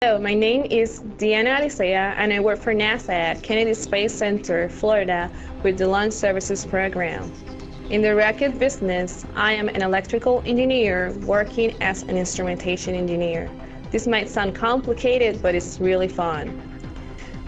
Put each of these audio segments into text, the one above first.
Hello, my name is Diana Alicea and I work for NASA at Kennedy Space Center, Florida with the Launch Services Program. In the rocket business, I am an electrical engineer working as an instrumentation engineer. This might sound complicated, but it's really fun.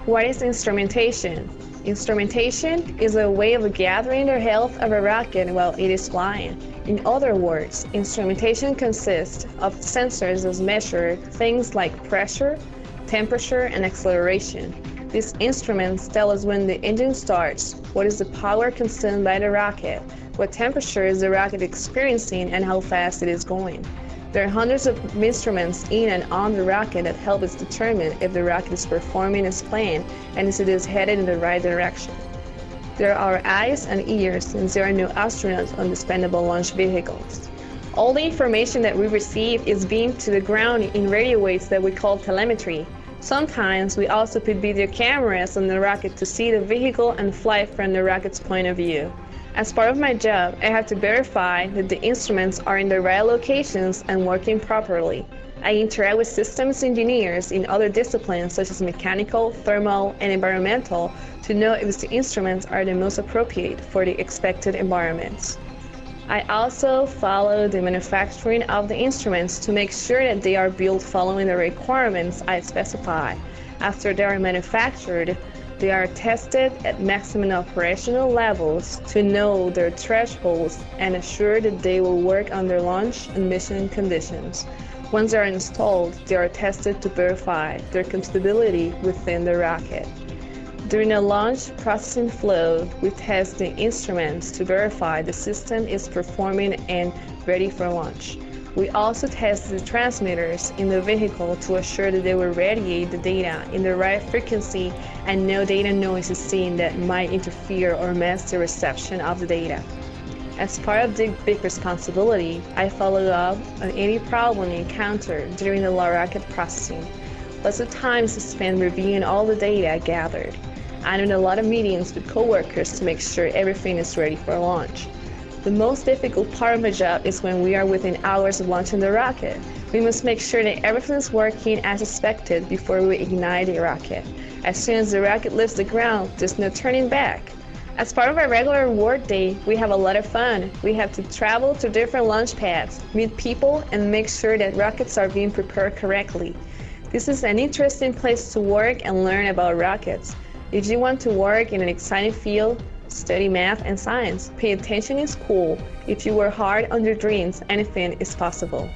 What is instrumentation? Instrumentation is a way of gathering the health of a rocket while it is flying. In other words, instrumentation consists of sensors that measure things like pressure, temperature, and acceleration. These instruments tell us when the engine starts, what is the power consumed by the rocket, what temperature is the rocket experiencing, and how fast it is going. There are hundreds of instruments in and on the rocket that help us determine if the rocket is performing as planned and if it is headed in the right direction. There are eyes and ears since there are no astronauts on expendable launch vehicles. All the information that we receive is beamed to the ground in radio waves that we call telemetry. Sometimes we also put video cameras on the rocket to see the vehicle and fly from the rocket's point of view. As part of my job, I have to verify that the instruments are in the right locations and working properly. I interact with systems engineers in other disciplines such as mechanical, thermal, and environmental to know if the instruments are the most appropriate for the expected environments. I also follow the manufacturing of the instruments to make sure that they are built following the requirements I specify. After they are manufactured, they are tested at maximum operational levels to know their thresholds and assure that they will work under launch and mission conditions. Once they are installed, they are tested to verify their compatibility within the rocket. During the launch processing flow, we test the instruments to verify the system is performing and ready for launch. We also test the transmitters in the vehicle to assure that they will radiate the data in the right frequency and no data noise is seen that might interfere or mess the reception of the data. As part of the big responsibility, I follow up on any problem encountered during the rocket processing. Lots of time is spent reviewing all the data gathered. I'm in a lot of meetings with coworkers to make sure everything is ready for launch. The most difficult part of my job is when we are within hours of launching the rocket. We must make sure that everything is working as expected before we ignite the rocket. As soon as the rocket leaves the ground, there's no turning back. As part of our regular work day, we have a lot of fun. We have to travel to different launch pads, meet people, and make sure that rockets are being prepared correctly. This is an interesting place to work and learn about rockets. If you want to work in an exciting field, study math and science, pay attention in school. If you work hard on your dreams, anything is possible.